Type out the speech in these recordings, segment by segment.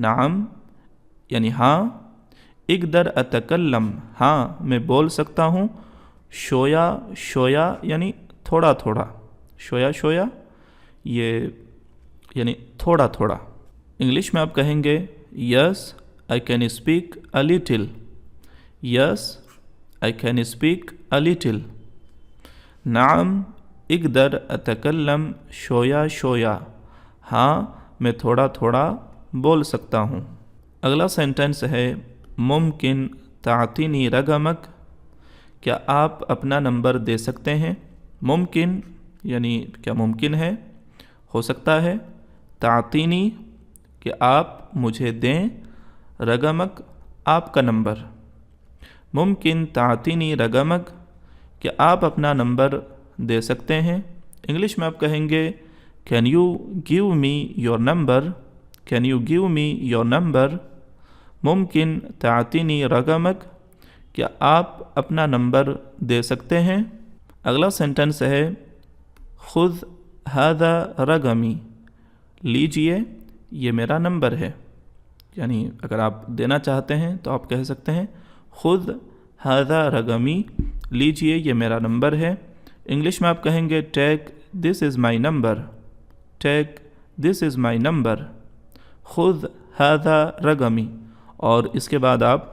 نعم یعنی ہاں، اقدر اتکلم ہاں میں بول سکتا ہوں، شویا شویا یعنی تھوڑا تھوڑا، شویا شویا یہ یعنی تھوڑا تھوڑا۔ انگلش میں آپ کہیں گے yes I can speak a little, yes I can speak a little. نعم اقدر اتکلم شویا شویا، ہاں میں تھوڑا تھوڑا بول سکتا ہوں۔ اگلا سینٹنس ہے ممکن تعطینی رقمک، کیا آپ اپنا نمبر دے سکتے ہیں؟ ممکن یعنی کیا ممکن ہے، ہو سکتا ہے، تعطینی کہ آپ مجھے دیں، رقمک آپ کا نمبر، ممکن تعطینی رقمک کہ آپ اپنا نمبر دے سکتے ہیں۔ انگلش میں آپ کہیں گے can you give me your number, can you give me your number, ممکن تعطینی رقمک کیا آپ اپنا نمبر دے سکتے ہیں۔ اگلا سینٹنس ہے خذ ھذا رقمی، لیجئے یہ میرا نمبر ہے، یعنی اگر آپ دینا چاہتے ہیں تو آپ کہہ سکتے ہیں خذ ھذا رقمی، لیجئے یہ میرا نمبر ہے۔ انگلش میں آپ کہیں گے ٹیک دس از my number, take this is my number, خذ ھذا رقمی، اور اس کے بعد آپ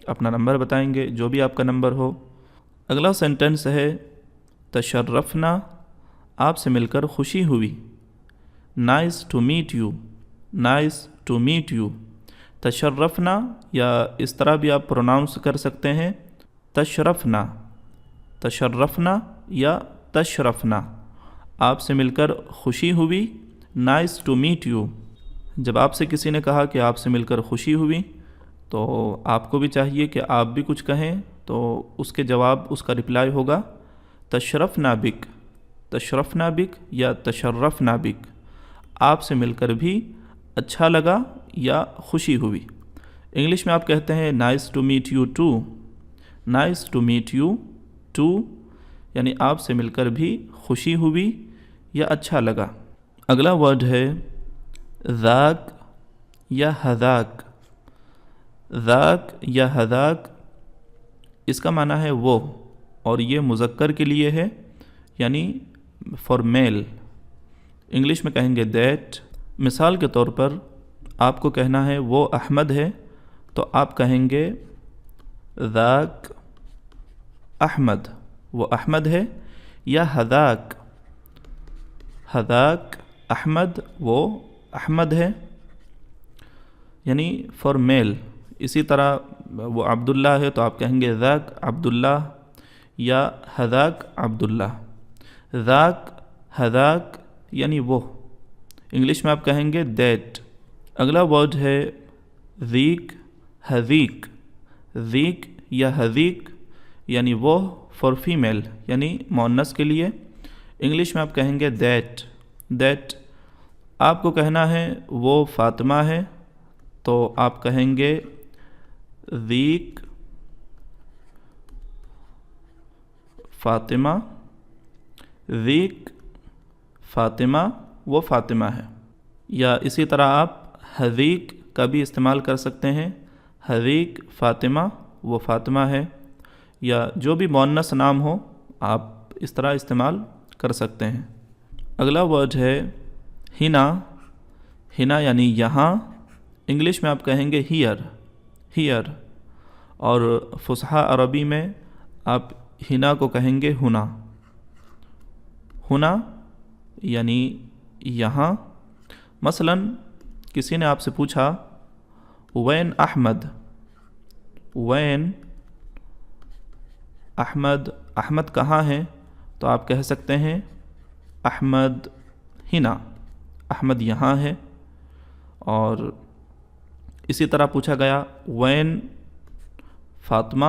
اپنا نمبر بتائیں گے جو بھی آپ کا نمبر ہو۔ اگلا سینٹنس ہے تشرفنا، آپ سے مل کر خوشی ہوئی، nice to meet you, nice to meet you. تشرفنا یا اس طرح بھی آپ پروناؤنس کر سکتے ہیں تشرفنا، تشرفنا یا تشرفنا، آپ سے مل کر خوشی ہوئی، نائس ٹو میٹ یو۔ جب آپ سے کسی نے کہا کہ آپ سے مل کر خوشی ہوئی تو آپ کو بھی چاہیے کہ آپ بھی کچھ کہیں، تو اس کے جواب اس کا رپلائی ہوگا تشرفنا بک، تشرفنا بک یا تشرفنا بک، آپ سے مل کر بھی اچھا لگا یا خوشی ہوئی۔ انگلش میں آپ کہتے ہیں nice to meet you too, nice to meet you too یعنی آپ سے مل کر بھی خوشی ہوئی یا اچھا لگا۔ اگلا ورڈ ہے ذاک یا حذاک، ذاک یا حذاک اس کا معنی ہے وہ، اور یہ مذکر کے لیے ہے یعنی فار میل۔ انگلش میں کہیں گے دیٹ۔ مثال کے طور پر آپ کو کہنا ہے وہ احمد ہے تو آپ کہیں گے ذاک احمد، وہ احمد ہے، یا حذاک، حذاک احمد، وہ احمد ہے، یعنی فار میل۔ اسی طرح وہ عبداللہ ہے تو آپ کہیں گے ذاک عبداللہ یا حذاک عبداللہ، ذاک حذاک یعنی وہ۔ انگلش میں آپ کہیں گے دیٹ۔ اگلا ورڈ ہے ذیک حذیک، ذیک یا حذیک یعنی وہ فار فیمیل یعنی مؤنث کے لیے۔ انگلش میں آپ کہیں گے دیٹ، دیٹ۔ آپ کو کہنا ہے وہ فاطمہ ہے تو آپ کہیں گے ذیک فاطمہ، ذیک فاطمہ، وہ فاطمہ ہے۔ یا اسی طرح آپ حذیک کا بھی استعمال کر سکتے ہیں، حذیک فاطمہ، وہ فاطمہ ہے، یا جو بھی مؤنث نام ہو آپ اس طرح استعمال کر سکتے ہیں۔ اگلا ورڈ ہے ہنا، ہنا یعنی یہاں۔ انگلش میں آپ کہیں گے ہیئر، ہیئر، اور فصحیٰ عربی میں آپ ہنا کو کہیں گے ہنا، ہنا یعنی یہاں۔ مثلا کسی نے آپ سے پوچھا وین احمد، وین احمد، احمد کہاں ہے، تو آپ کہہ سکتے ہیں احمد ہنا، احمد یہاں ہے۔ اور اسی طرح پوچھا گیا وین فاطمہ،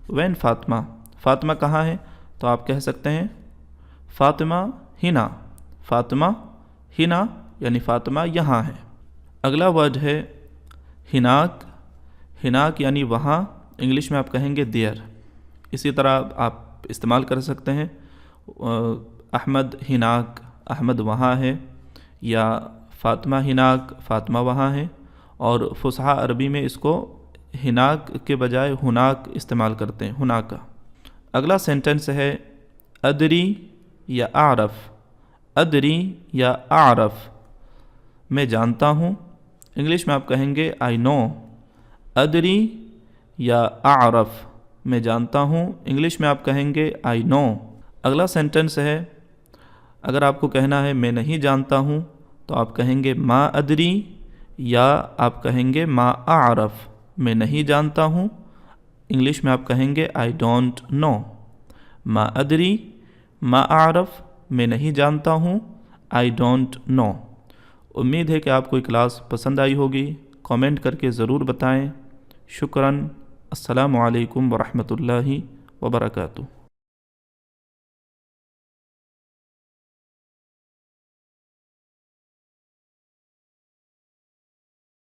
وین فاطمہ، فاطمہ کہاں ہے، تو آپ کہہ سکتے ہیں فاطمہ ہنا، فاطمہ ہنا یعنی فاطمہ یہاں ہے۔ اگلا ورڈ ہے ہناک، ہناک یعنی وہاں۔ انگلش میں آپ کہیں گے دیئر۔ اسی طرح آپ استعمال کر سکتے ہیں احمد ہناک، احمد وہاں ہے، یا فاطمہ ہناک، فاطمہ وہاں ہے، اور فصحا عربی میں اس کو ہناک کے بجائے ہناک استعمال کرتے ہیں، ہناکا۔ اگلا سینٹنس ہے ادری یا اعرف، ادری یا اعرف، میں جانتا ہوں، انگلش میں آپ کہیں گے آئی نو، ادری یا اعرف، میں جانتا ہوں، انگلش میں آپ کہیں گے آئی نو۔ اگلا سینٹنس ہے اگر آپ کو کہنا ہے میں نہیں جانتا ہوں تو آپ کہیں گے ما ادری، یا آپ کہیں گے ما اعرف، میں نہیں جانتا ہوں، انگلش میں آپ کہیں گے آئی ڈونٹ نو۔ ما ادری، ما اعرف، میں نہیں جانتا ہوں، آئی ڈونٹ نو۔ امید ہے کہ آپ کو یہ کلاس پسند آئی ہوگی، کامنٹ کر کے ضرور بتائیں۔ شکراً۔ السلام علیکم ورحمۃ اللہ وبرکاتہ۔